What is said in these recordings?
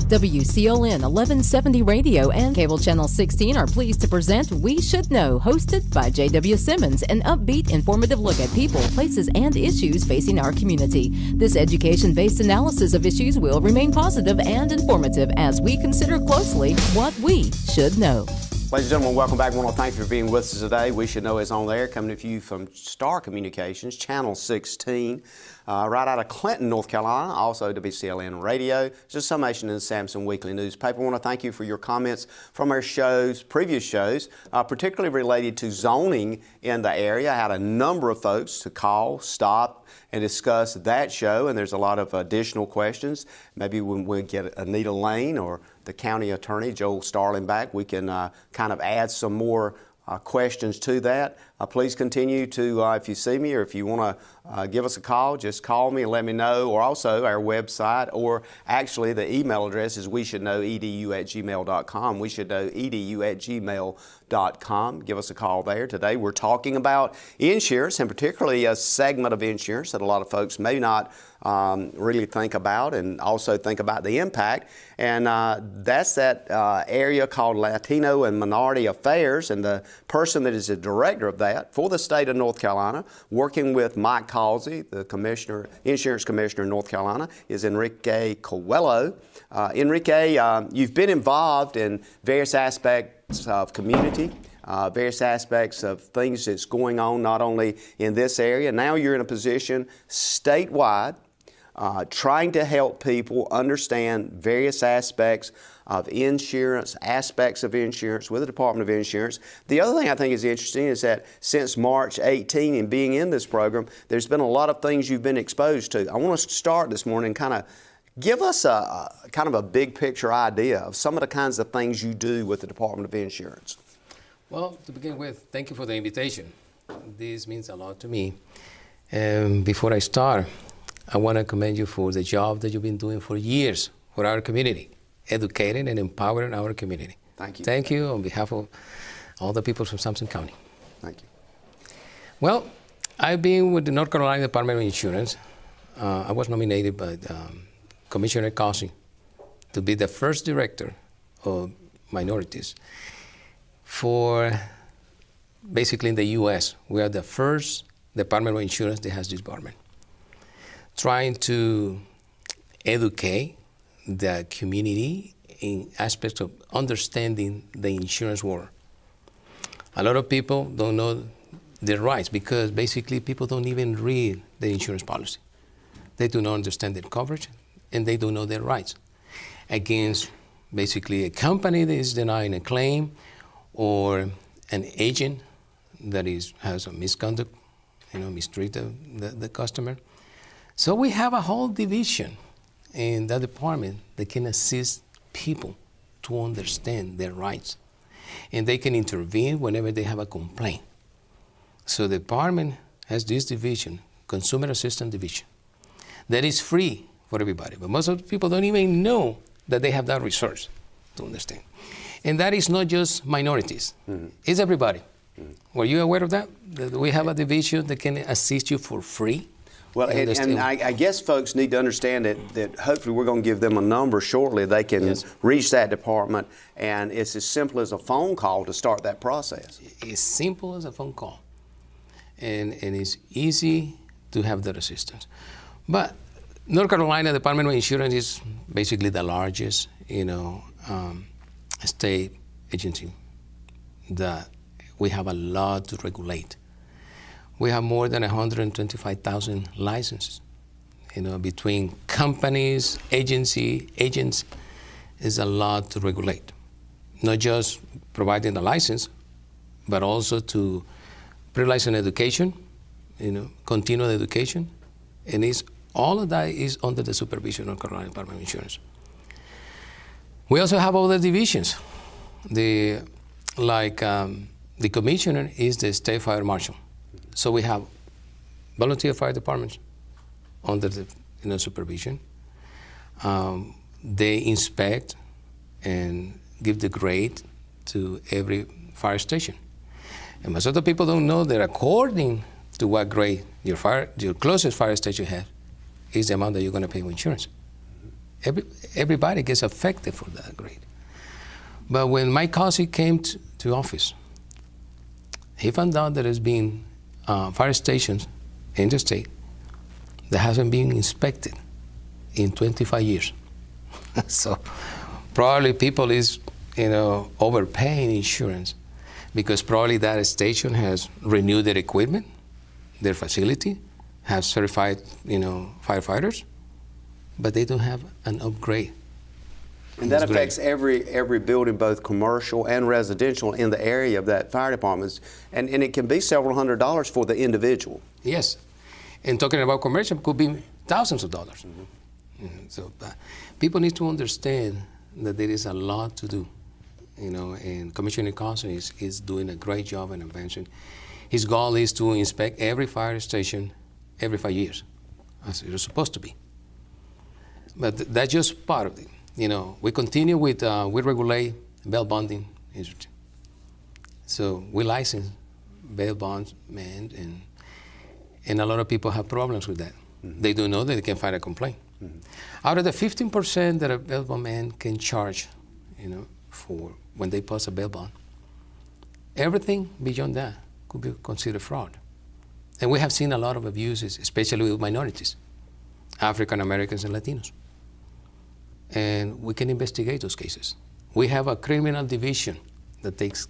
WCLN 1170 Radio and Cable Channel 16 are pleased to present We Should Know, hosted by J.W. Simmons, an upbeat, informative look at people, places, and issues facing our community. This education-based analysis of issues will remain positive and informative as we consider closely what we should know. Ladies and gentlemen, welcome back. I want to thank you for being with us today. We Should Know is on there, coming to you from Star Communications, Channel 16, right out of Clinton, North Carolina, also WCLN Radio. It's a summation in the Samson Weekly newspaper. I want to thank you for your comments from our shows, previous shows, particularly related to zoning in the area. I had a number of folks to call, stop, and discuss that show, and there's a lot of additional questions. Maybe when we get Anita Lane or the county attorney, Joel Starling, back, we can kind of add some more questions to that. Please continue to, if you see me or if you want to give us a call, just call me and let me know, or also our website, or actually the email address is weshouldknowedu@gmail.com, weshouldknowedu@gmail.com. Give us a call there. Today we're talking about insurance, and particularly a segment of insurance that a lot of folks may not really think about, and also think about the impact, and that's that area called Latino and Minority Affairs, and the person that is the director of that for the state of North Carolina, working with Mike Causey, the commissioner, insurance commissioner in North Carolina, is Enrique Coello. Enrique, you've been involved in various aspects of community, various aspects of things that's going on not only in this area. Now you're in a position statewide, trying to help people understand various aspects of insurance, with the Department of Insurance. The other thing I think is interesting is that since March 18 and being in this program, there's been a lot of things you've been exposed to. I want us to start this morning and kind of give us a kind of a big picture idea of some of the kinds of things you do with the Department of Insurance. Well, to begin with, thank you for the invitation. This means a lot to me. And before I start, I want to commend you for the job that you've been doing for years for our community, educating and empowering our community. Thank you. Thank you on behalf of all the people from Sampson County. Thank you. Well, I've been with the North Carolina Department of Insurance. I was nominated by Commissioner Causey to be the first director of minorities for basically in the U.S. We are the first Department of Insurance that has this department, trying to educate the community in aspects of understanding the insurance world. A lot of people don't know their rights because basically people don't even read the insurance policy. They do not understand their coverage and they don't know their rights against basically a company that is denying a claim or an agent that has a misconduct, mistreat the customer. So we have a whole division in that department that can assist people to understand their rights. And they can intervene whenever they have a complaint. So the department has this division, Consumer Assistance Division, that is free for everybody. But most of the people don't even know that they have that resource to understand. And that is not just minorities, it's everybody. Were you aware of that? That we have a division that can assist you for free? Well, and I guess folks need to understand that hopefully we're going to give them a number shortly. They can reach that department, and it's as simple as a phone call to start that process. As simple as a phone call. And it's easy to have that assistance. But North Carolina Department of Insurance is basically the largest, state agency that we have a lot to regulate. We have more than 125,000 licenses, between companies, agents, is a lot to regulate. Not just providing the license, but also to pre-license education, continual education, and all of that is under the supervision of Carolina Department of Insurance. We also have other divisions. The commissioner is the state fire marshal. So we have volunteer fire departments under the supervision. They inspect and give the grade to every fire station. And most of the people don't know that according to what grade your closest fire station has is the amount that you're going to pay for insurance. everybody gets affected for that grade. But when Mike Cossey came to office, he found out that there's been fire stations in the state that hasn't been inspected in 25 years. So probably people is, overpaying insurance because probably that station has renewed their equipment, their facility, have certified, firefighters, but they don't have an upgrade. And that affects every building, both commercial and residential, in the area of that fire department. And it can be several $100s for the individual. Yes. And talking about commercial, it could be thousands of dollars. So people need to understand that there is a lot to do, and Commissioner Cossey is doing a great job in invention. His goal is to inspect every fire station every 5 years, as it's supposed to be. But that's just part of it. We continue with, we regulate bail bonding industry. So we license bail bonds, and a lot of people have problems with that. They don't know that they can file a complaint. Out of the 15% that a bail bond man can charge, for when they post a bail bond, everything beyond that could be considered fraud. And we have seen a lot of abuses, especially with minorities, African Americans and Latinos. And we can investigate those cases. We have a criminal division that takes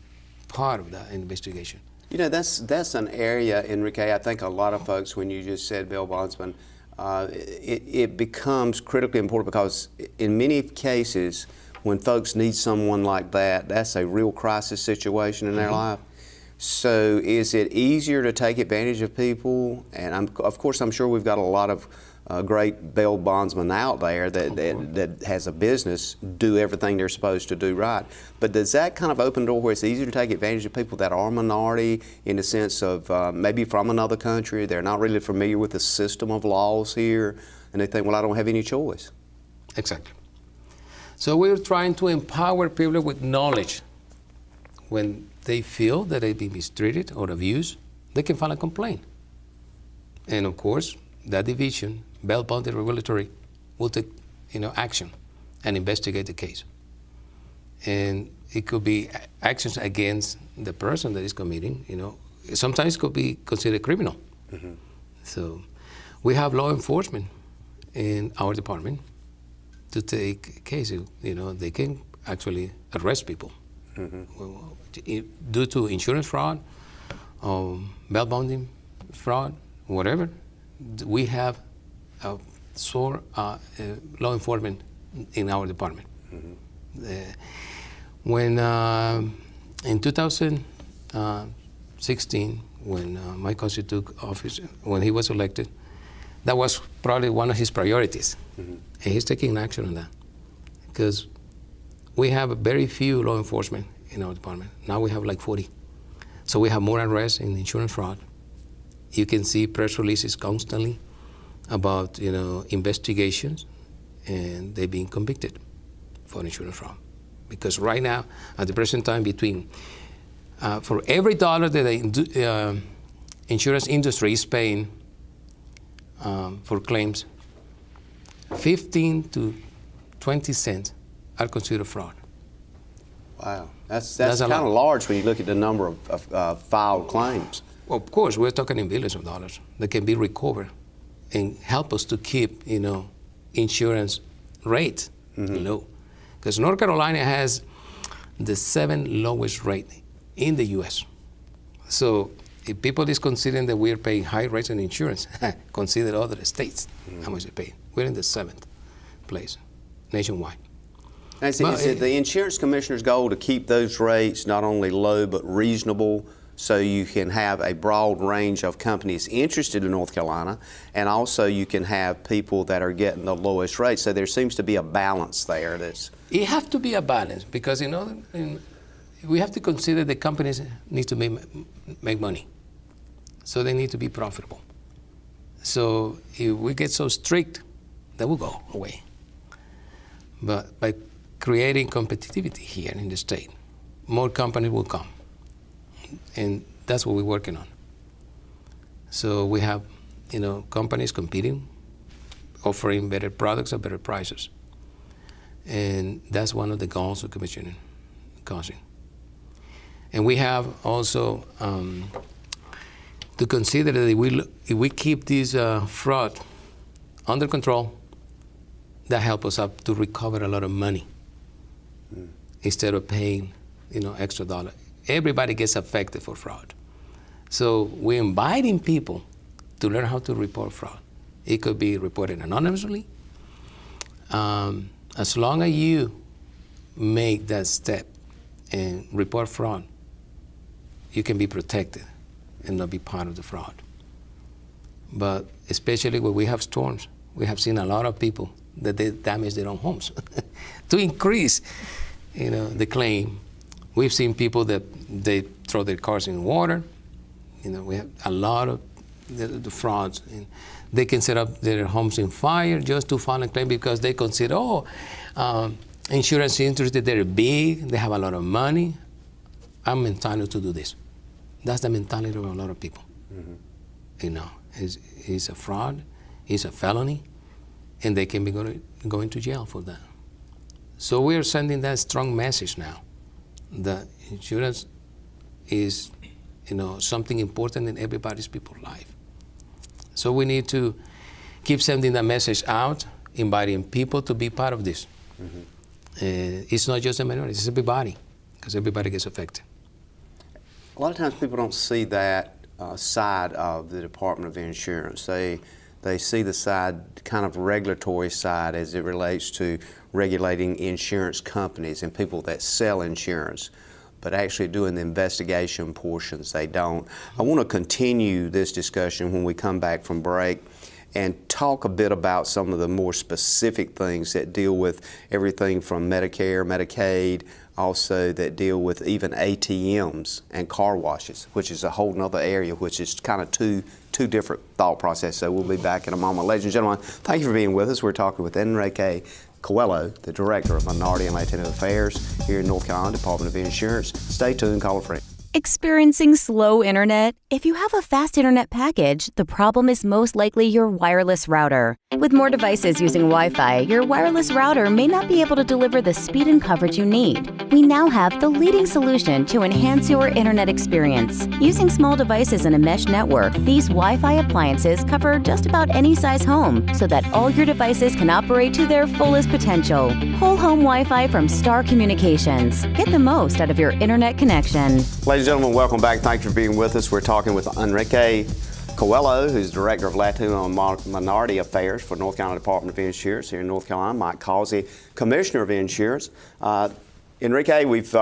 part of that investigation. That's an area, Enrique, I think a lot of folks, when you just said bail bondsman, it becomes critically important because in many cases, when folks need someone like that, that's a real crisis situation in their life. So is it easier to take advantage of people? And of course, I'm sure we've got a lot of great bail bondsmen out there that has a business, do everything they're supposed to do right. But does that kind of open the door where it's easier to take advantage of people that are minority in the sense of maybe from another country, they're not really familiar with the system of laws here, and they think, well, I don't have any choice? Exactly. So we're trying to empower people with knowledge. When they feel that they've been mistreated or abused, they can file a complaint. And of course, that division, bail bonding regulatory, will take action and investigate the case. And it could be actions against the person that is committing. Sometimes it could be considered criminal. So we have law enforcement in our department to take cases. They can actually arrest people due to insurance fraud, bail bonding fraud, whatever. We have law enforcement in our department. When in 2016, when Mike Cossey took office, when he was elected, that was probably one of his priorities. And he's taking action on that because we have very few law enforcement in our department. Now we have like 40. So we have more arrests in insurance fraud. You can see press releases constantly about investigations, and they're being convicted for insurance fraud. Because right now, at the present time, for every dollar that the insurance industry is paying for claims, 15 to 20 cents are considered fraud. Wow, that's kind of large when you look at the number of filed claims. Well, of course, we're talking in billions of dollars that can be recovered and help us to keep, insurance rates low. Because North Carolina has the 7th lowest rate in the U.S. So if people is considering that we're paying high rates on insurance, consider other states how much they pay. We're in the 7th place nationwide. Is it the insurance commissioner's goal to keep those rates not only low but reasonable, so you can have a broad range of companies interested in North Carolina, and also you can have people that are getting the lowest rate? So there seems to be a balance there. It has to be a balance because we have to consider the companies need to make money, so they need to be profitable. So if we get so strict, that will go away. But by creating competitivity here in the state, more companies will come. And that's what we're working on. So we have, companies competing, offering better products at better prices. And that's one of the goals of Commissioner Causey. And we have also to consider that if we keep this fraud under control, that helps us up to recover a lot of money instead of paying, extra dollar. Everybody gets affected for fraud. So we're inviting people to learn how to report fraud. It could be reported anonymously. As long as you make that step and report fraud, you can be protected and not be part of the fraud. But especially when we have storms, we have seen a lot of people that they damage their own homes to increase, the claim. We've seen people that they throw their cars in water. We have a lot of the frauds. And they can set up their homes in fire just to file a claim because they consider, insurance industry, they're big, they have a lot of money. I'm entitled to do this. That's the mentality of a lot of people. It's a fraud, it's a felony, and they can be going to jail for that. So we are sending that strong message now that insurance is, something important in everybody's people's life. So we need to keep sending that message out, inviting people to be part of this. It's not just the minorities, it's everybody, because everybody gets affected. A lot of times people don't see that side of the Department of Insurance. They see the side, kind of regulatory side, as it relates to regulating insurance companies and people that sell insurance, but actually doing the investigation portions, they don't. I want to continue this discussion when we come back from break and talk a bit about some of the more specific things that deal with everything from Medicare, Medicaid, also that deal with even ATMs and car washes, which is a whole nother area, which is kind of two different thought processes. So we'll be back in a moment. Ladies and gentlemen, thank you for being with us. We're talking with Enrique Coello, the Director of Minority and Latino Affairs here in North Carolina Department of Insurance. Stay tuned, call a friend. Experiencing slow internet? If you have a fast internet package, the problem is most likely your wireless router. With more devices using Wi-Fi, your wireless router may not be able to deliver the speed and coverage you need. We now have the leading solution to enhance your internet experience. Using small devices in a mesh network, these Wi-Fi appliances cover just about any size home so that all your devices can operate to their fullest potential. Whole home Wi-Fi from Star Communications. Get the most out of your internet connection. Ladies and gentlemen, welcome back. Thanks for being with us. We're talking with Enrique Coello, who's Director of Latino and Minority Affairs for North Carolina Department of Insurance here in North Carolina. Mike Causey, Commissioner of Insurance. Enrique, we've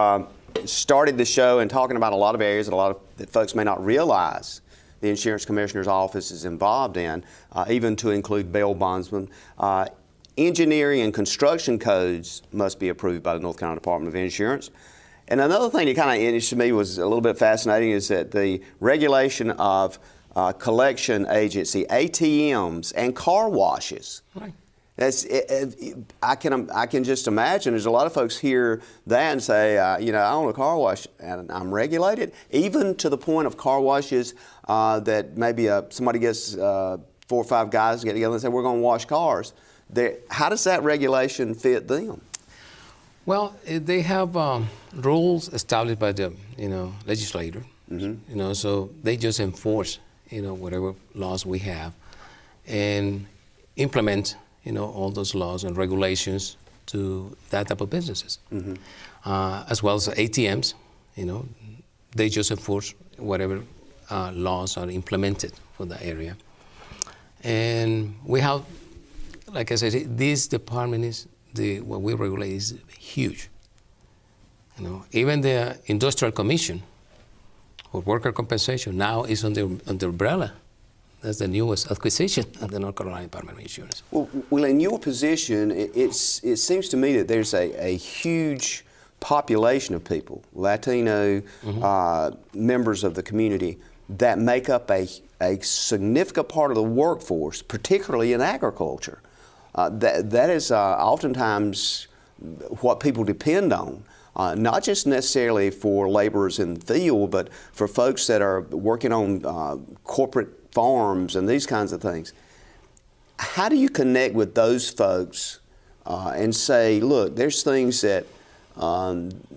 started the show and talking about a lot of areas that folks may not realize the Insurance Commissioner's Office is involved in, even to include bail bondsmen. Engineering and construction codes must be approved by the North Carolina Department of Insurance. And another thing that kind of interested me was a little bit fascinating is that the regulation of collection agency, ATMs, and car washes. Right. I can just imagine there's a lot of folks hear that and say, I own a car wash and I'm regulated, even to the point of car washes that maybe somebody gets 4 or 5 guys to get together and say, we're going to wash cars. How does that regulation fit them? Well, they have rules established by the legislator. So they just enforce whatever laws we have and implement all those laws and regulations to that type of businesses, as well as ATMs. They just enforce whatever laws are implemented for the area. And we have, like I said, this department is. What we regulate is huge. Even the Industrial Commission for Worker Compensation now is under umbrella. That's the newest acquisition of the North Carolina Department of Insurance. Well, in your position, it seems to me that there's a huge population of people, Latino members of the community, that make up a significant part of the workforce, particularly in agriculture. That is oftentimes what people depend on, not just necessarily for laborers in the field, but for folks that are working on corporate farms and these kinds of things. How do you connect with those folks and say, look, there's things that,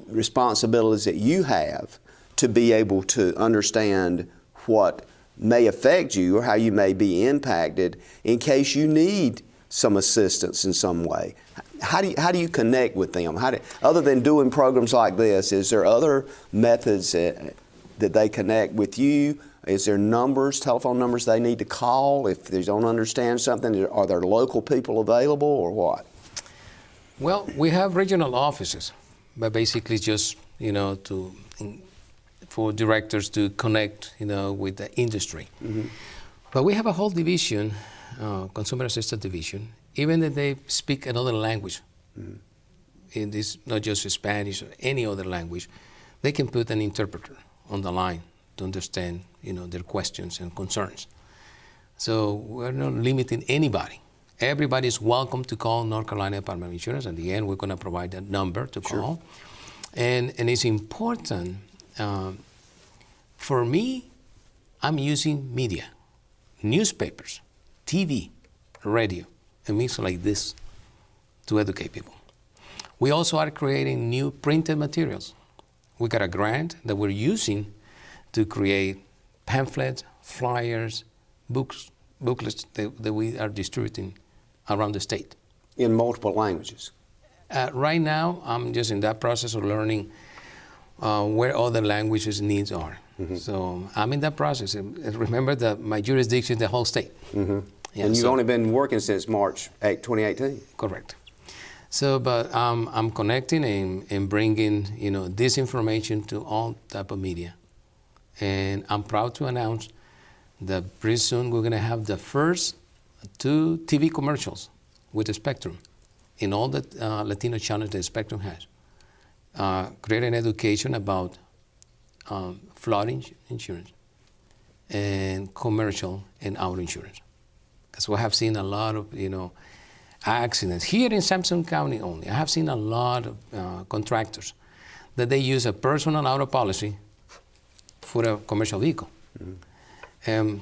responsibilities that you have to be able to understand what may affect you or how you may be impacted in case you need some assistance in some way. How do you connect with them? Other than doing programs like this, is there other methods that they connect with you? Is there numbers, telephone numbers they need to call if they don't understand something? Are there local people available or what? Well, we have regional offices, but basically just, for directors to connect, with the industry. Mm-hmm. But we have a whole division, consumer assistance division, even if they speak another language, mm-hmm. in this, not just Spanish or any other language, they can put an interpreter on the line to understand, their questions and concerns. So we're not limiting anybody. Everybody is welcome to call North Carolina Department of Insurance. At the end, we're going to provide that number to call. Sure. And it's important. For me, I'm using media, newspapers, TV, radio, and things like this to educate people. We also are creating new printed materials. We got a grant that we're using to create pamphlets, flyers, booklets that we are distributing around the state. In multiple languages? Right now, I'm just in that process of learning where other languages needs are. Mm-hmm. So I'm in that process. And remember that my jurisdiction is the whole state. Mm-hmm. Yeah, and you've only been working since March 8, 2018? Correct. So, but I'm connecting and bringing, this information to all type of media. And I'm proud to announce that pretty soon we're going to have the first 2 TV commercials with the Spectrum in all the Latino channels that Spectrum has. Creating education about flood insurance and commercial and auto insurance. Because we have seen a lot of, accidents. Here in Sampson County only, I have seen a lot of contractors that they use a personal auto policy for a commercial vehicle. Mm-hmm. And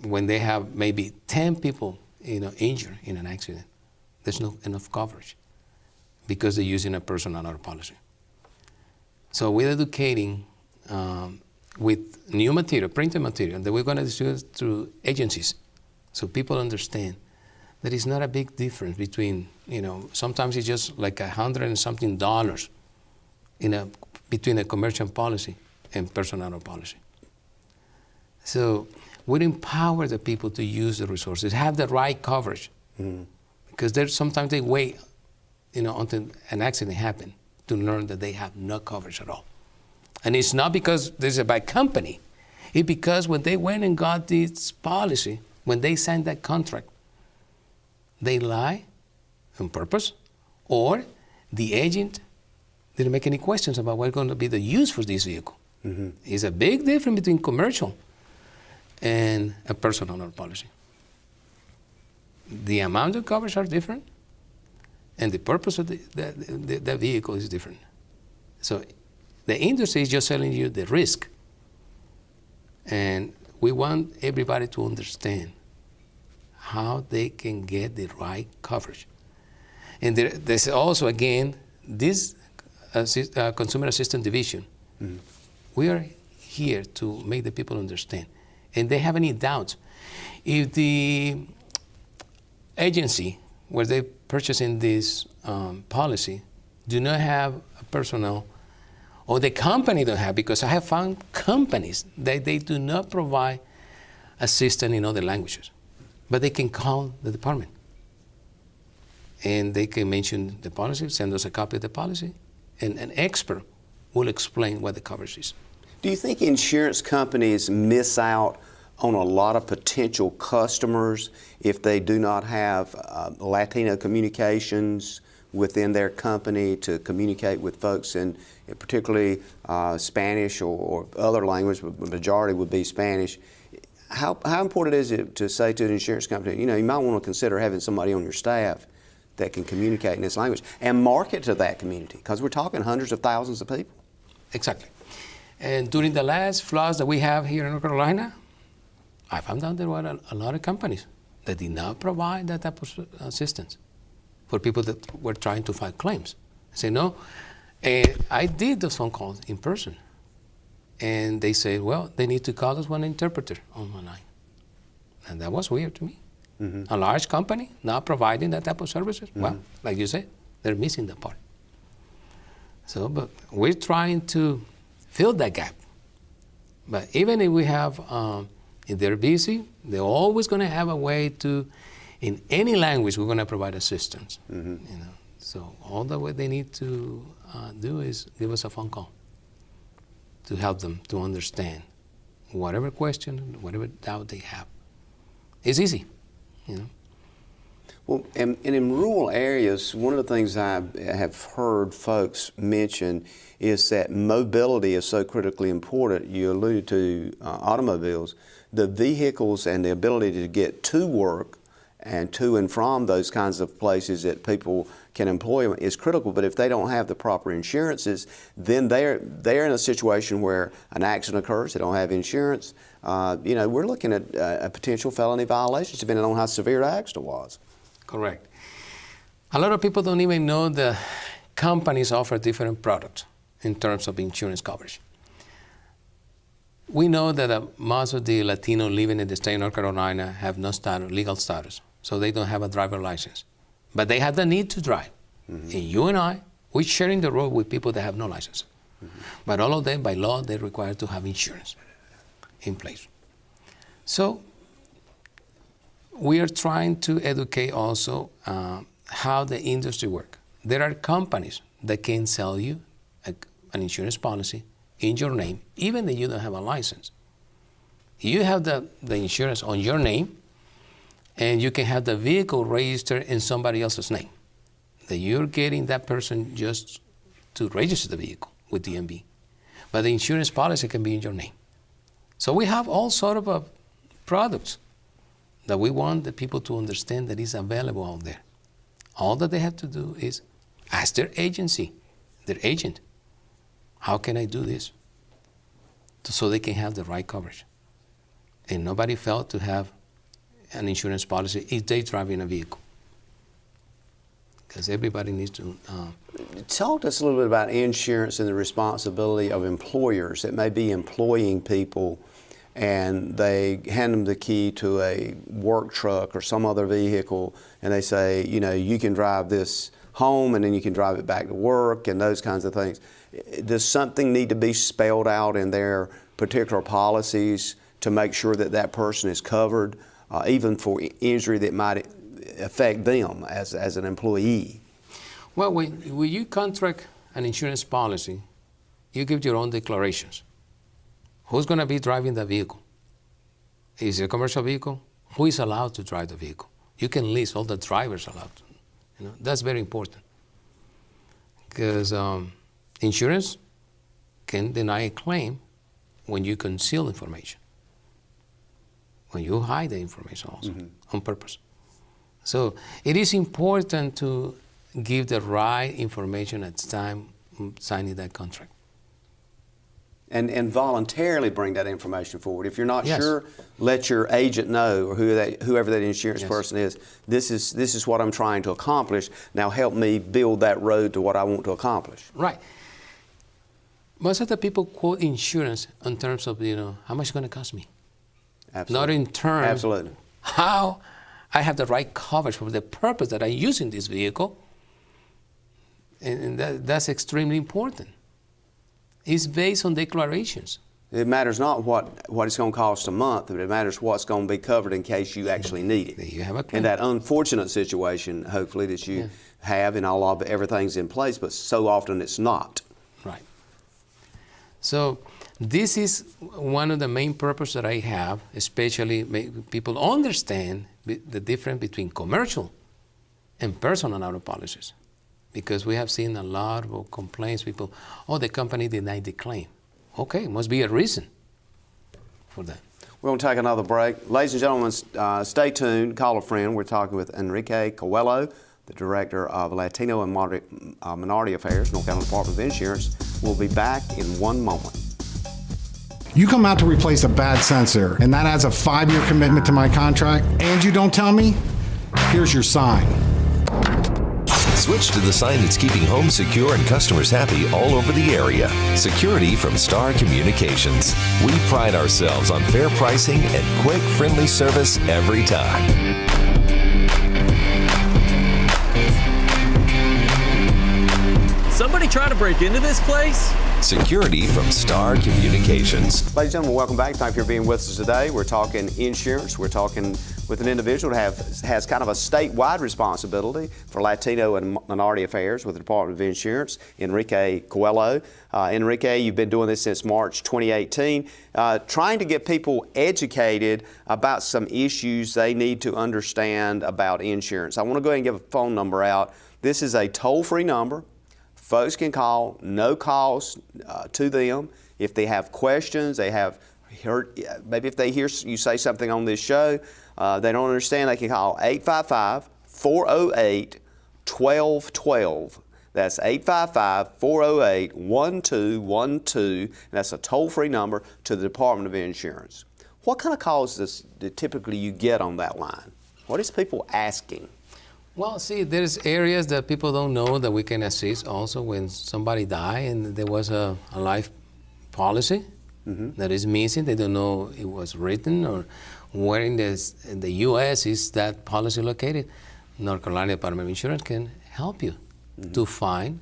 when they have maybe 10 people, injured in an accident, there's not enough coverage because they're using a personal auto policy. So we're educating with new material, printed material, that we're going to distribute through agencies so people understand that it's not a big difference between, sometimes it's just like $100 and something between a commercial policy and personal auto policy. So we empower the people to use the resources, have the right coverage, because sometimes they wait, until an accident happens to learn that they have no coverage at all. And it's not because there's a bad company. It's because when they went and got this policy, when they signed that contract, they lie on purpose, or the agent didn't make any questions about what's going to be the use for this vehicle. Mm-hmm. It's a big difference between commercial and a personal auto policy. The amount of coverage are different, and the purpose of the vehicle is different. So the industry is just telling you the risk, and we want everybody to understand how they can get the right coverage. And there's also, again, this Consumer Assistance Division. Mm-hmm. We are here to make the people understand. And they have any doubts. If the agency where they purchasing this policy do not have a personnel, or the company don't have, because I have found companies that they do not provide assistance in other languages, but they can call the department. And they can mention the policy, send us a copy of the policy, and an expert will explain what the coverage is. Do you think insurance companies miss out on a lot of potential customers if they do not have Latino communications within their company to communicate with folks in particularly Spanish or other language, but the majority would be Spanish? How important is it to say to an insurance company, you might want to consider having somebody on your staff that can communicate in this language and market to that community, because we're talking hundreds of thousands of people. Exactly. And during the last floods that we have here in North Carolina, I found out there were a lot of companies that did not provide that type of assistance. for people that were trying to file claims. I say, no. I did those phone calls in person. And they say, well, they need to call us one interpreter on one line. And that was weird to me. A large company not providing that type of services. Well, like you said, they're missing the part. So, but we're trying to fill that gap. But even if we have, if they're busy, they're always going to have a way to, in any language, we're going to provide assistance. You know, so all the way they need to do is give us a phone call to help them to understand whatever question, whatever doubt they have. It's easy, you know. Well, and in rural areas, one of the things I have heard folks mention is that mobility is so critically important. You alluded to automobiles. The vehicles and the ability to get to work and to and from those kinds of places that people can employ is critical. But if they don't have the proper insurances, then they're in a situation where an accident occurs, they don't have insurance. You know, we're looking at a potential felony violations depending on how severe the accident was. Correct. A lot of people don't even know the companies offer different products in terms of insurance coverage. We know that most of the Latino living in the state of North Carolina have no legal status, so they don't have a driver license. But they have the need to drive. And you and I, we're sharing the road with people that have no license. But all of them, by law, they're required to have insurance in place. So we are trying to educate also how the industry works. There are companies that can sell you an insurance policy in your name, even if you don't have a license. You have the insurance on your name, and you can have the vehicle registered in somebody else's name. That you're getting that person just to register the vehicle with DMV. But the insurance policy can be in your name. So we have all sort of products that we want the people to understand that is available out there. All that they have to do is ask their agency, their agent, how can I do this? So they can have the right coverage. And nobody failed to have an insurance policy if they drive in a vehicle. Because everybody needs to... Talk to us a little bit about insurance and the responsibility of employers that may be employing people and they hand them the key to a work truck or some other vehicle and they say, you know, you can drive this home and then you can drive it back to work and those kinds of things. Does something need to be spelled out in their particular policies to make sure that that person is covered, even for injury that might affect them as an employee? Well, when you contract an insurance policy, you give your own declarations. Who's going to be driving the vehicle? Is it a commercial vehicle? Who is allowed to drive the vehicle? You can list all the drivers allowed to. You know, that's very important. Because insurance can deny a claim when you conceal information, when you hide the information also on purpose. So it is important to give the right information at the time signing that contract. And voluntarily bring that information forward. If you're not sure, let your agent know, or whoever that insurance person is, this is what I'm trying to accomplish. Now help me build that road to what I want to accomplish. Right. Most of the people quote insurance in terms of, you know, how much it's going to cost me. Absolutely. Not in terms Absolutely. how I have the right coverage for the purpose that I'm using this vehicle. And that's extremely important. It's based on declarations. It matters not what it's going to cost a month, but it matters what's going to be covered in case you actually need it. You have a claim. In that unfortunate situation, hopefully, that you have, and all of everything's in place, but so often it's not. Right. So this is one of the main purposes that I have, especially make people understand the difference between commercial and personal auto policies. Because we have seen a lot of complaints, people, oh, the company denied the claim. Okay, must be a reason for that. We're going to take another break. Ladies and gentlemen, stay tuned. Call a friend. We're talking with Enrique Coello, the Director of Latino and Minority Affairs, North Carolina Department of Insurance. We'll be back in one moment. You come out to replace a bad sensor, and that adds a 5-year commitment to my contract, and you don't tell me? Here's your sign. Switch to the sign that's keeping homes secure and customers happy all over the area. Security from Star Communications. We pride ourselves on fair pricing and quick, friendly service every time. Somebody trying to break into this place? Security from Star Communications. Ladies and gentlemen, welcome back. Thank you for being with us today. We're talking insurance. We're talking with an individual that has kind of a statewide responsibility for Latino and minority affairs with the Department of Insurance, Enrique Coello. Enrique, you've been doing this since March 2018, trying to get people educated about some issues they need to understand about insurance. I want to go ahead and give a phone number out. This is a toll-free number. Folks can call, no cost to them. If they have questions, they have heard, maybe if they hear you say something on this show, they don't understand, they can call 855-408-1212. That's 855-408-1212, and that's a toll-free number to the Department of Insurance. What kind of calls that typically you get on that line? What is people asking? Well, see, there's areas that people don't know that we can assist also when somebody died and there was a life policy that is missing. They don't know it was written or where in the U.S. is that policy located. North Carolina Department of Insurance can help you to find,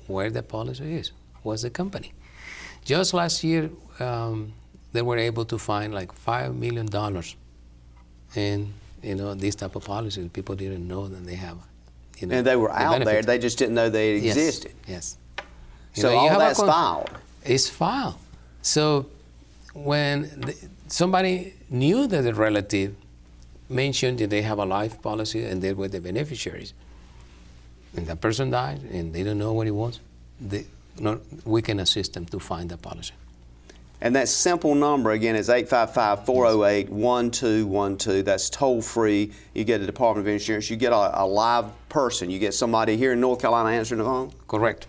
where the policy is, what's the company. Just last year, they were able to find like $5 million in these type of policies. People didn't know that they have, and they were out there. They just didn't know they existed. Yes. So all that's filed. It's filed. So when somebody knew that the relative mentioned that they have a life policy and they were the beneficiaries, and that person died and they don't know what it was, we can assist them to find the policy. And that simple number, again, is 855-408-1212. That's toll-free. You get the Department of Insurance. You get a live person. You get somebody here in North Carolina answering the phone. Correct.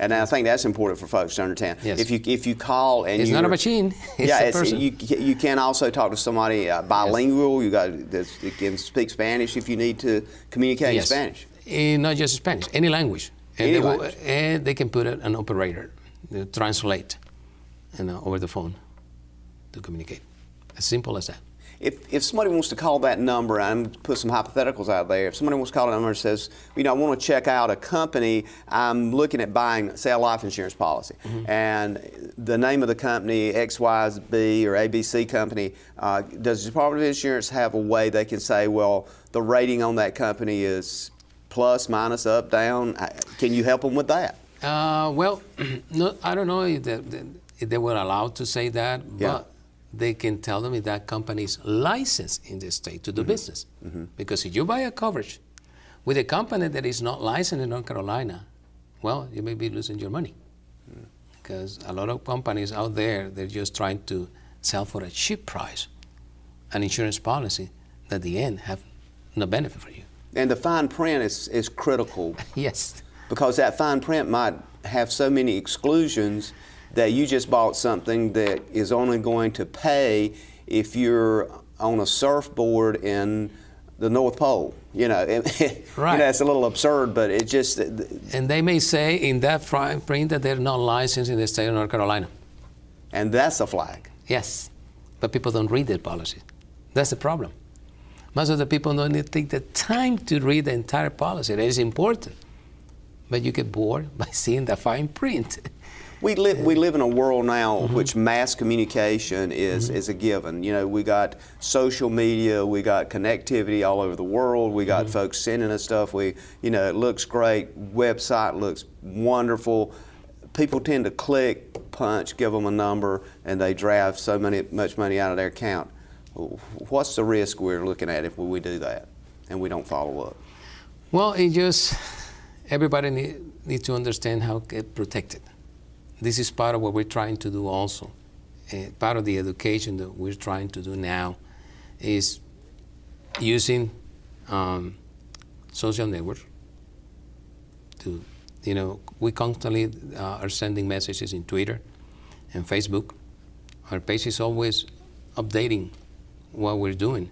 And I think that's important for folks to understand. Yes. If you call and it's not a machine. It's a person. You can also talk to somebody bilingual. That can speak Spanish if you need to communicate in Spanish. Not just Spanish, any language. And they can put an operator to translate over the phone to communicate. As simple as that. If somebody wants to call that number, I'm going to put some hypotheticals out there. If somebody wants to call that number and says, I want to check out a company, I'm looking at buying, say, a life insurance policy, and the name of the company, XYZ or ABC company, does the Department of Insurance have a way they can say, well, the rating on that company is plus, minus, up, down? Can you help them with that? Well, no, I don't know if they were allowed to say that, but they can tell them if that company is licensed in the state to do business. Because if you buy a coverage with a company that is not licensed in North Carolina, well, you may be losing your money. Because a lot of companies out there, they're just trying to sell for a cheap price an insurance policy that at the end have no benefit for you. And the fine print is critical. Yes. Because that fine print might have so many exclusions that you just bought something that is only going to pay if you're on a surfboard in the North Pole. Right. It's a little absurd, but it just... And they may say in that fine print that they're not licensed in the state of North Carolina. And that's a flag. Yes, but people don't read their policy. That's the problem. Most of the people don't take the time to read the entire policy. That is important. But you get bored by seeing the fine print. We live in a world now which mass communication is a given. We got social media, we got connectivity all over the world, we got folks sending us stuff. It looks great, website looks wonderful. People tend to click, punch, give them a number, and they draft much money out of their account. What's the risk we're looking at if we do that and we don't follow up? Well, everybody needs to understand how to get protected. This is part of what we're trying to do also. Part of the education that we're trying to do now is using social networks to, we constantly are sending messages in Twitter and Facebook. Our page is always updating what we're doing.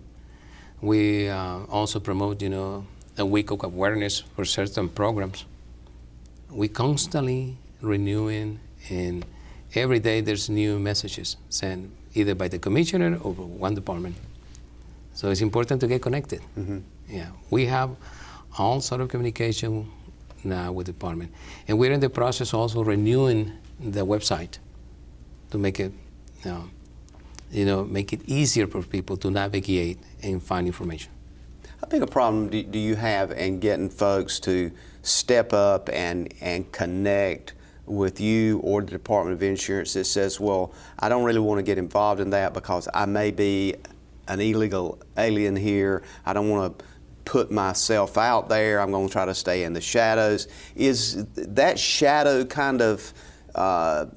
We also promote, a week of awareness for certain programs. We constantly renewing, and every day there's new messages sent either by the commissioner or one department. So it's important to get connected. Yeah, we have all sort of communication now with the department, and we're in the process also renewing the website to make it, make it easier for people to navigate and find information. How big a problem do you have in getting folks to step up and connect with you or the Department of Insurance that says, well, I don't really want to get involved in that because I may be an illegal alien here. I don't want to put myself out there. I'm going to try to stay in the shadows. Is that shadow kind of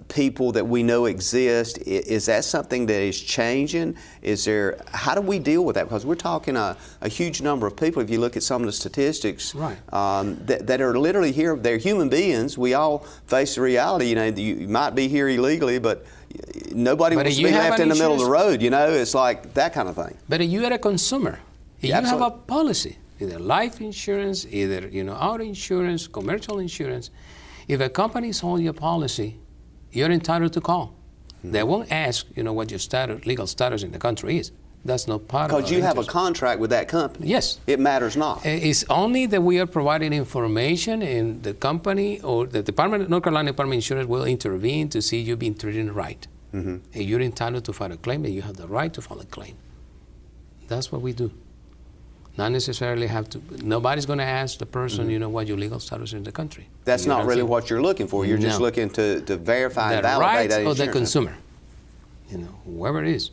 people that we know exist, is that something that is changing? How do we deal with that? Because we're talking a huge number of people, if you look at some of the statistics, right. that are literally here. They're human beings. We all face the reality, you might be here illegally, but nobody wants to be left in the middle of the road, It's like that kind of thing. But if you are a consumer, if you Absolutely. have a policy, either life insurance, either auto insurance, commercial insurance, if a company sold you a policy, you're entitled to call. They won't ask, what your legal status in the country is. That's not part of it. Because you have a contract with that company. Yes. It matters not. It's only that we are providing information, and the company or the North Carolina Department of Insurance will intervene to see you've been treated right. And you're entitled to file a claim, and you have the right to file a claim. That's what we do. Not necessarily nobody's going to ask the person, what your legal status is in the country. That's not really what you're looking for. You're just looking to verify and validate that insurance. The rights of the consumer, whoever it is,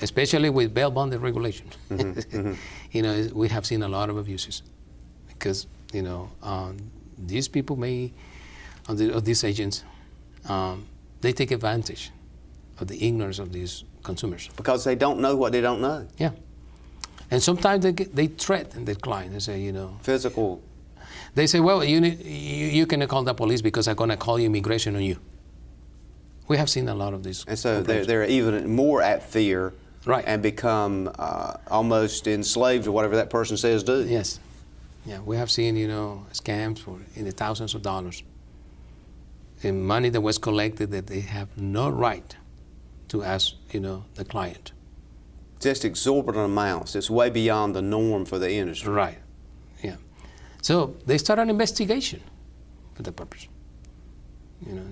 especially with bail-bonded regulation. We have seen a lot of abuses because, these people of these agents, they take advantage of the ignorance of these consumers. Because they don't know what they don't know. Yeah. And sometimes they threaten their client. They say, Physical. They say, well, you can call the police because I'm going to call immigration on you. We have seen a lot of these. And so they're even more at fear, right, and become almost enslaved to whatever that person says do. Yes. Yeah, we have seen, scams in the thousands of dollars. And money that was collected that they have no right to ask, the client. Just exorbitant amounts. It's way beyond the norm for the industry. Right, yeah. So they start an investigation for the purpose.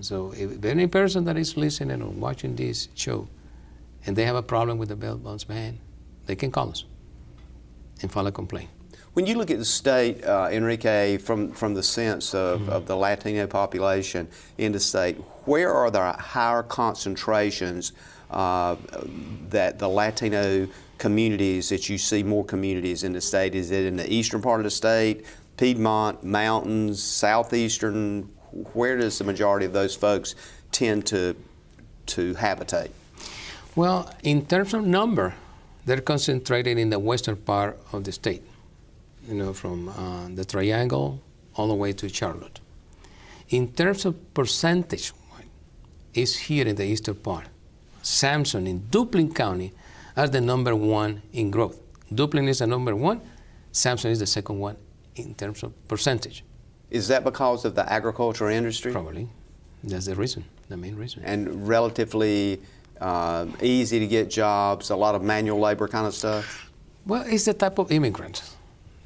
So if any person that is listening or watching this show and they have a problem with the bail bondsman, they can call us and file a complaint. When you look at the state, Enrique, from the sense of the Latino population in the state, where are the higher concentrations that the Latino communities, that you see more communities in the state? Is it in the eastern part of the state, Piedmont, mountains, southeastern? Where does the majority of those folks tend to habitate? Well, in terms of number, they're concentrated in the western part of the state, from the Triangle all the way to Charlotte. In terms of percentage, it's here in the eastern part. Sampson in Duplin County are the number one in growth. Duplin is the number one, Sampson is the second one in terms of percentage. Is that because of the agricultural industry? Probably. That's the reason, the main reason. And relatively easy to get jobs, a lot of manual labor kind of stuff? Well, it's the type of immigrants.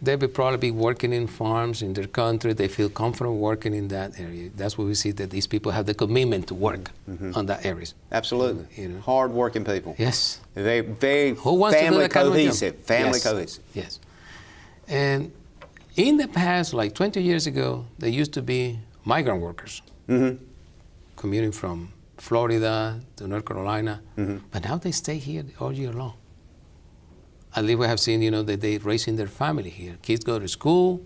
They will probably be working in farms in their country. They feel comfortable working in that area. That's where we see that these people have the commitment to work on that areas. Absolutely. Hard-working people. Yes. Very, very Who wants family to do that kind of cohesive. job? Family Yes. cohesive. Yes. And in the past, like 20 years ago, they used to be migrant workers commuting from Florida to North Carolina. But now they stay here all year long. At least we have seen, that they're raising their family here. Kids go to school.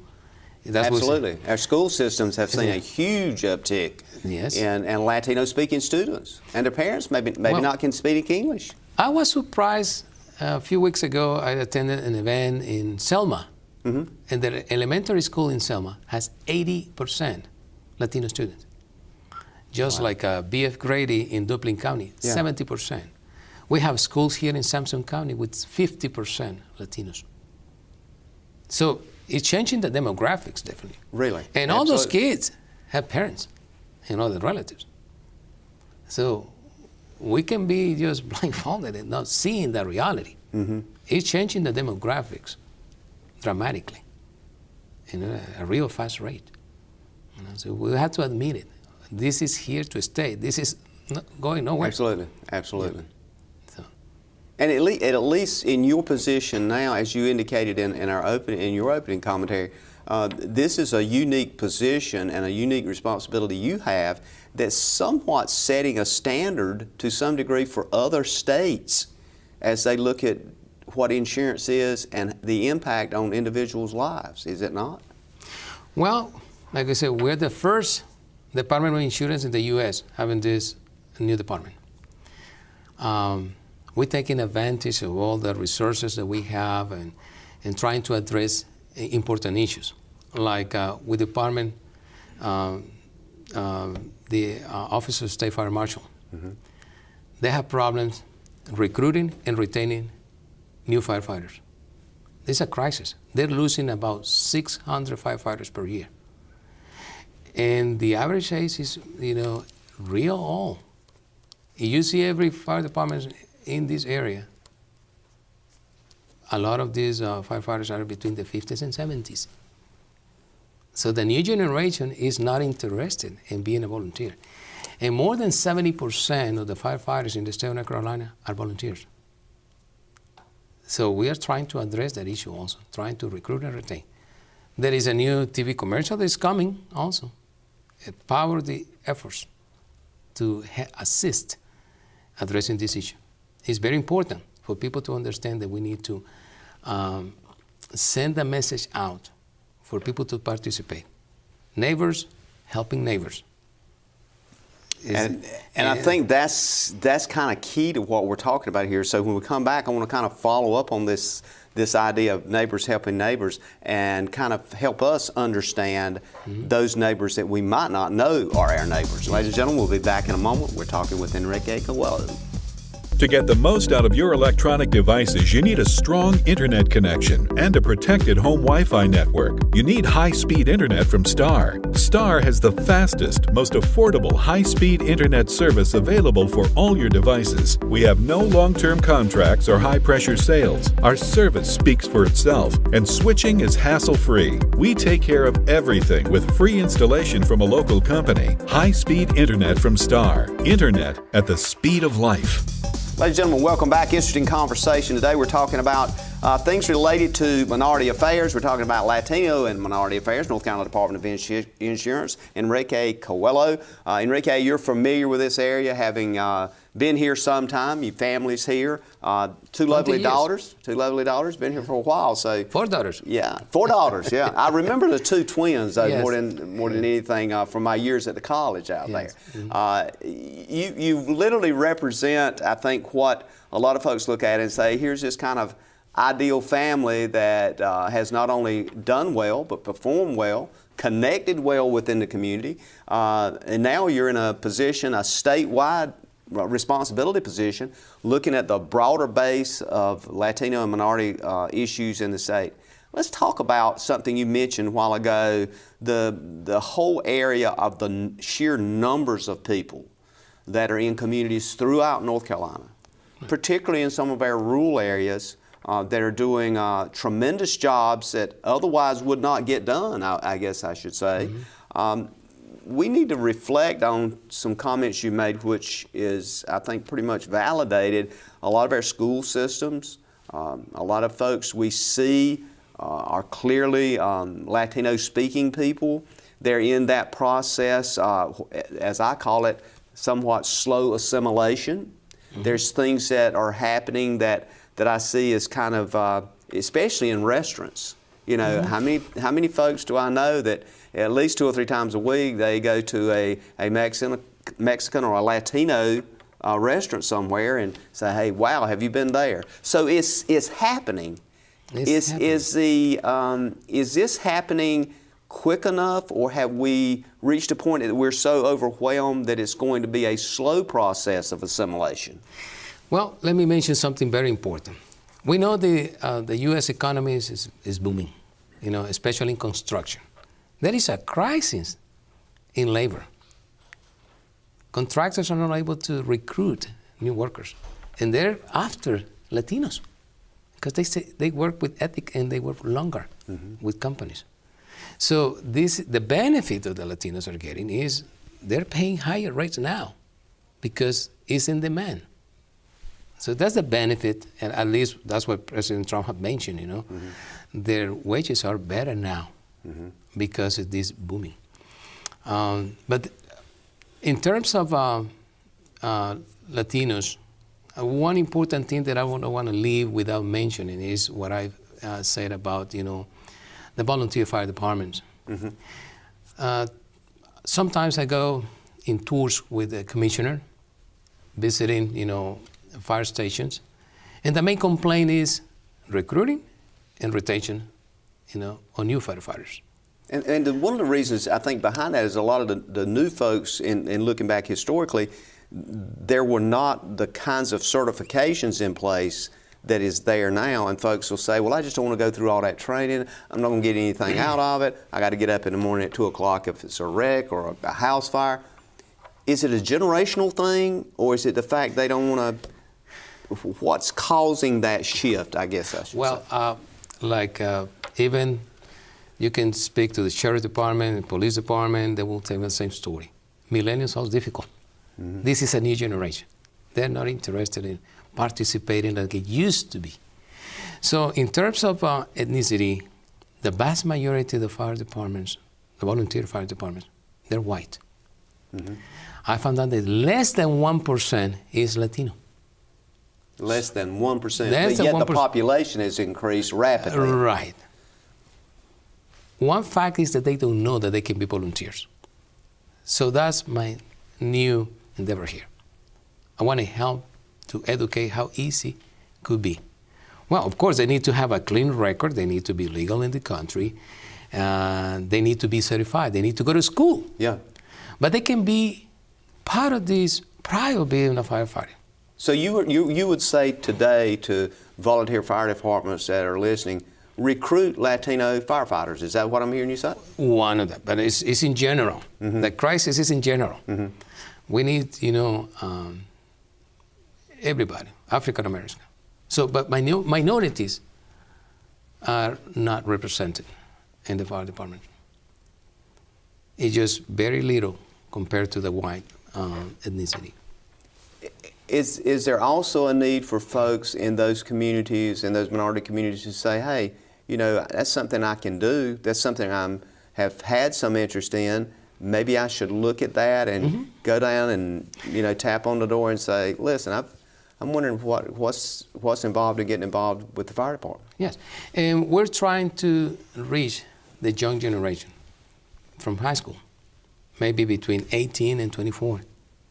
That's Absolutely. Our school systems have seen a huge uptick in Latino-speaking students. And their parents maybe not can speak English. I was surprised a few weeks ago. I attended an event in Selma. And the elementary school in Selma has 80% Latino students. Just like B.F. Grady in Duplin County, 70%. We have schools here in Sampson County with 50% Latinos. So It's changing the demographics, definitely. Really? And all those kids have parents and other relatives. So we can be just blindfolded and not seeing the reality. Mm-hmm. It's changing the demographics dramatically in a real fast rate. So we have to admit it. This is here to stay. This is not going nowhere. Absolutely, absolutely. Yeah. So. And at least in your position now, as you indicated in your opening commentary, this is a unique position and a unique responsibility you have that's somewhat setting a standard to some degree for other states as they look at what insurance is and the impact on individuals' lives, is it not? Well, like I said, we're the first Department of Insurance in the U.S. having this new department. We're taking advantage of all the resources that we have and trying to address important issues. Like with the department, the Office of State Fire Marshal, mm-hmm. They have problems recruiting and retaining new firefighters. It's a crisis. They're losing about 600 firefighters per year. And the average age is, real old. You see every fire department in this area, a lot of these firefighters are between the 50s and 70s. So the new generation is not interested in being a volunteer. And more than 70% of the firefighters in the state of North Carolina are volunteers. So we are trying to address that issue also, trying to recruit and retain. There is a new TV commercial that is coming also. It powers the efforts to assist addressing this issue. It's very important for people to understand that we need to send a message out for people to participate. Neighbors helping neighbors. And I think that's kind of key to what we're talking about here. So when we come back, I want to kind of follow up on this idea of neighbors helping neighbors and kind of help us understand those neighbors that we might not know are our neighbors. Ladies and gentlemen, we'll be back in a moment. We're talking with Enrique Coello. To get the most out of your electronic devices, you need a strong internet connection and a protected home Wi-Fi network. You need high-speed internet from Star. Star has the fastest, most affordable high-speed internet service available for all your devices. We have no long-term contracts or high-pressure sales. Our service speaks for itself, and switching is hassle-free. We take care of everything with free installation from a local company. High-speed internet from Star. Internet at the speed of life. Ladies and gentlemen, welcome back. Interesting conversation. Today we're talking about things related to minority affairs. We're talking about Latino and minority affairs, North Carolina Department of Insurance. Enrique Coello. Enrique, you're familiar with this area, having been here some time. Your family's here. Two lovely daughters. Been here for a while. So 4 daughters. Yeah, 4 daughters. Yeah, I remember the 2 twins though, yes. more than anything from my years at the college out there. Mm-hmm. You literally represent, I think, what a lot of folks look at and say, here's this kind of ideal family that has not only done well but performed well, connected well within the community, and now you're in a position, a statewide responsibility position, looking at the broader base of Latino and minority issues in the state. Let's talk about something you mentioned a while ago, the whole area of the sheer numbers of people that are in communities throughout North Carolina, particularly in some of our rural areas that are doing tremendous jobs that otherwise would not get done, I guess I should say. Mm-hmm. We need to reflect on some comments you made, which is, I think, pretty much validated. A lot of our school systems, a lot of folks we see are clearly Latino-speaking people. They're in that process, as I call it, somewhat slow assimilation. Mm-hmm. There's things that are happening that I see as kind of, especially in restaurants. You know, mm-hmm. how many folks do I know that at least 2 or 3 times a week they go to a Mexican or a Latino restaurant somewhere and say, hey, wow, have you been there? So it's happening. Is this happening quick enough, or have we reached a point that we're so overwhelmed that it's going to be a slow process of assimilation? Well, let me mention something very important. We know the U.S. economy is booming. especially in construction. There is a crisis in labor. Contractors are not able to recruit new workers, and they're after Latinos because they work with ethic and they work longer with companies. So the benefit that the Latinos are getting is they're paying higher rates now because it's in demand. So that's the benefit, and at least that's what President Trump had mentioned, Their wages are better now because it is booming. But in terms of Latinos, one important thing that I don't want to leave without mentioning is what I've said about, the volunteer fire departments. Sometimes I go in tours with the commissioner, visiting, fire stations, and the main complaint is recruiting and retention, on new firefighters. And one of the reasons I think behind that is a lot of the new folks, in looking back historically, there were not the kinds of certifications in place that is there now, and folks will say, well, I just don't want to go through all that training. I'm not going to get anything out of it. I got to get up in the morning at 2 o'clock if it's a wreck or a house fire. Is it a generational thing, or is it the fact they don't want to? What's causing that shift, I guess I should say? Even you can speak to the sheriff department and police department, they will tell you the same story. Millennials are difficult. This is a new generation. They're not interested in participating like it used to be. So in terms of ethnicity, the vast majority of the fire departments, the volunteer fire departments, they're white. I found out that less than 1% is Latino. Less than 1%, but yet 1%. The population has increased rapidly. Right. One fact is that they don't know that they can be volunteers. So that's my new endeavor here. I want to help to educate how easy it could be. Well, of course, they need to have a clean record. They need to be legal in the country. They need to be certified. They need to go to school. Yeah. But they can be part of this prior to being a firefighter. So you would say today to volunteer fire departments that are listening, recruit Latino firefighters. Is that what I'm hearing you say? One of them, but it's in general. The crisis is in general. We need, everybody, African Americans. So, but minorities are not represented in the fire department. It's just very little compared to the white ethnicity. Is there also a need for folks in those communities, in those minority communities, to say, hey, that's something I can do, that's something I have had some interest in, maybe I should look at that and go down and, tap on the door and say, listen, I'm wondering what's involved in getting involved with the fire department? Yes, and we're trying to reach the young generation from high school, maybe between 18 and 24.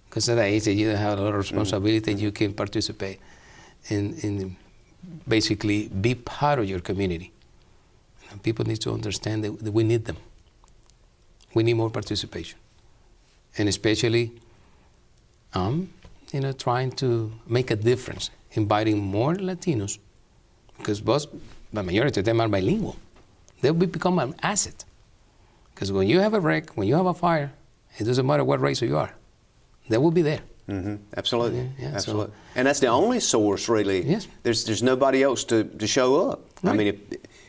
Because at that age, you have a lot of responsibility, you can participate in basically be part of your community. People need to understand that we need them. We need more participation. And especially, trying to make a difference, inviting more Latinos, because the majority of them are bilingual. They will become an asset. Because when you have a wreck, when you have a fire, it doesn't matter what race you are. They will be there. Absolutely. Yeah, absolutely. And that's the only source, really. Yes. There's nobody else to show up. Right. I mean,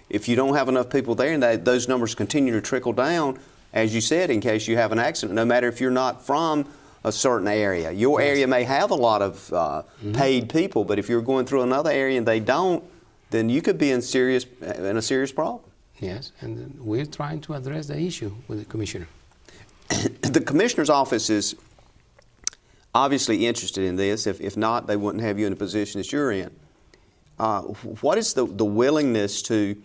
if you don't have enough people there and those numbers continue to trickle down, as you said, in case you have an accident, no matter if you're not from a certain area. Your area may have a lot of paid people, but if you're going through another area and they don't, then you could be in a serious problem. Yes, and we're trying to address the issue with the commissioner. The commissioner's office is obviously interested in this. If not, they wouldn't have you in the position that you're in. What is the willingness to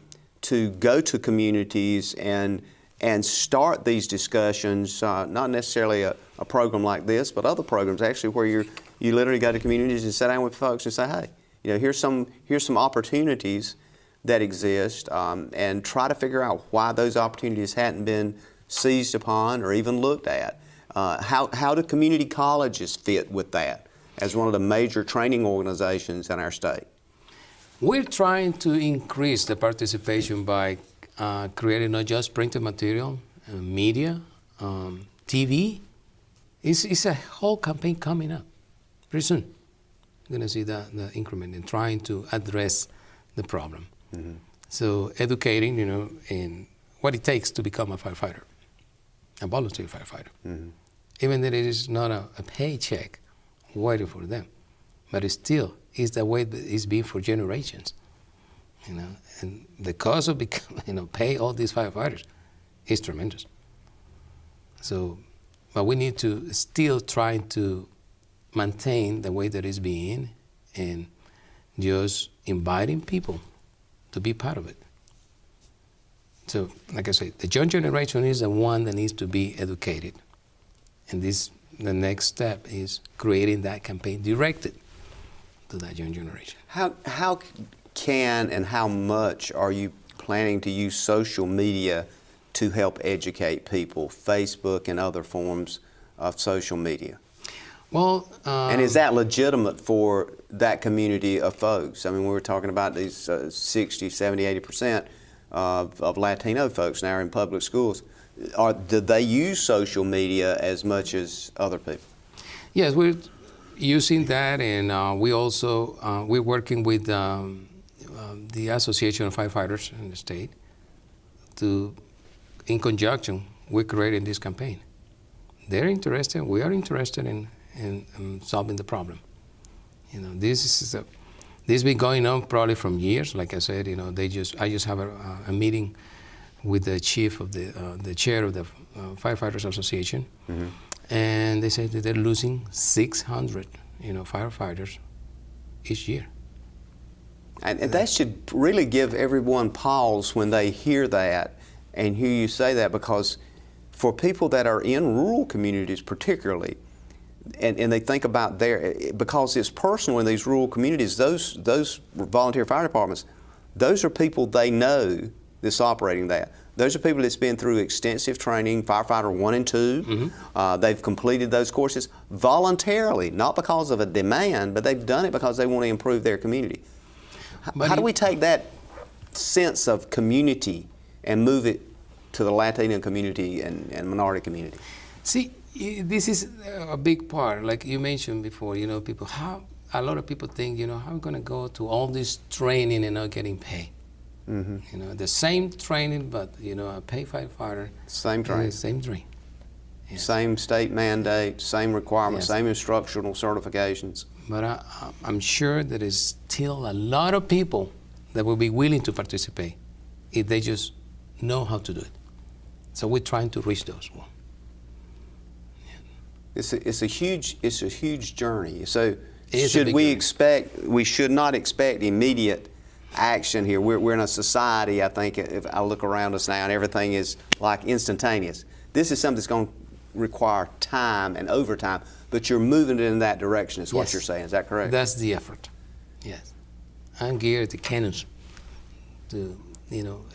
go to communities and start these discussions, not necessarily a program like this, but other programs actually where you literally go to communities and sit down with folks and say, hey, here's some opportunities that exist, and try to figure out why those opportunities hadn't been seized upon or even looked at. How do community colleges fit with that as one of the major training organizations in our state? We're trying to increase the participation by creating not just printed material, media, TV. It's a whole campaign coming up pretty soon. You're going to see the increment in trying to address the problem. Mm-hmm. So educating, in what it takes to become a firefighter, a volunteer firefighter. Mm-hmm. Even that it is not a paycheck waiting for them, but it still is the way that it's been for generations. And the cost of pay all these firefighters is tremendous. So, but we need to still try to maintain the way that it's being and just inviting people to be part of it. So, like I said, the young generation is the one that needs to be educated. And the next step is creating that campaign directed to that young generation. How can and how much are you planning to use social media to help educate people, Facebook and other forms of social media? Well, and is that legitimate for that community of folks? I mean, we were talking about these 60, 70, 80% of Latino folks now are in public schools. Do they use social media as much as other people? Yes, we're using that, and we also we're working with the Association of Firefighters in the state in conjunction, we're creating this campaign. They're interested. We are interested in solving the problem. This has been going on probably from years. Like I said, I just have a meeting with the chief of the chair of the Firefighters Association, mm-hmm. and they said that they're losing 600, firefighters each year. And that should really give everyone pause when they hear that and hear you say that, because for people that are in rural communities particularly, and they think about because it's personal in these rural communities, those volunteer fire departments, those are people they know that's operating that. Those are people that's been through extensive training, firefighter 1 and 2. Mm-hmm. They've completed those courses voluntarily, not because of a demand, but they've done it because they want to improve their community. How do we take that sense of community and move it to the Latino community and minority community? See, this is a big part. Like you mentioned before, people, a lot of people think, how am I going to go to all this training and not getting paid? Mm-hmm. The same training, but, a paid firefighter. Same training. Same training. Yeah. Same state mandate, same requirements, yes. Same instructional certifications. But I'm sure there is still a lot of people that will be willing to participate if they just know how to do it. So we're trying to reach those ones. Yeah. It's a huge journey. So we should not expect immediate action here. We're in a society, I think, if I look around us now and everything is like instantaneous. This is something that's going to require time and overtime, but you're moving it in that direction is what you're saying. Is that correct? That's the effort, yes. I'm geared to cannons to,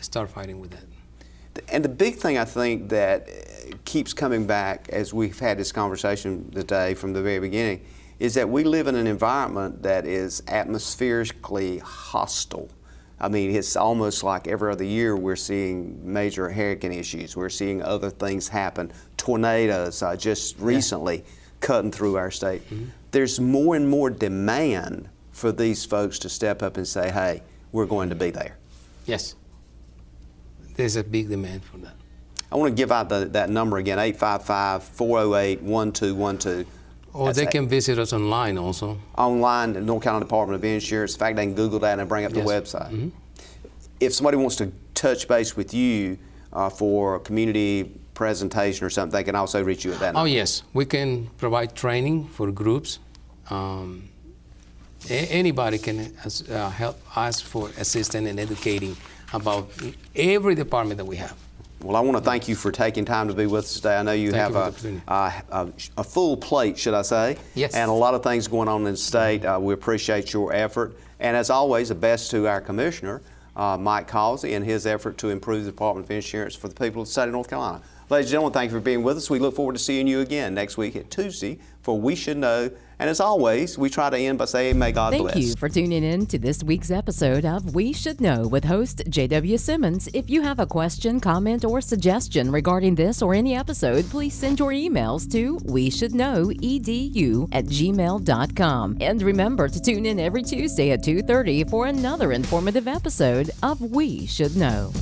start fighting with that. And the big thing I think that keeps coming back as we've had this conversation today from the very beginning is that we live in an environment that is atmospherically hostile. I mean, it's almost like every other year we're seeing major hurricane issues. We're seeing other things happen. Tornadoes just recently cutting through our state. Mm-hmm. There's more and more demand for these folks to step up and say, hey, we're going to be there. Yes. There's a big demand for that. I want to give out that number again, 855-408-1212. Or they can visit us online also. Online, the North Carolina Department of Insurance. In fact, they can Google that and bring up the website. Mm-hmm. If somebody wants to touch base with you for a community presentation or something, they can also reach you at that number. Oh, yes. We can provide training for groups. Anybody can help us for assistance and educating about every department that we have. Well, I want to thank you for taking time to be with us today. I know you have a full plate, should I say, yes. And a lot of things going on in the state. We appreciate your effort. And as always, the best to our Commissioner, Mike Causey, and his effort to improve the Department of Insurance for the people of the state of North Carolina. Ladies and gentlemen, thank you for being with us. We look forward to seeing you again next week at Tuesday for We Should Know. And as always, we try to end by saying, may God bless. Thank you for tuning in to this week's episode of We Should Know with host J.W. Simmons. If you have a question, comment, or suggestion regarding this or any episode, please send your emails to weshouldknowedu@gmail.com. And remember to tune in every Tuesday at 2:30 for another informative episode of We Should Know.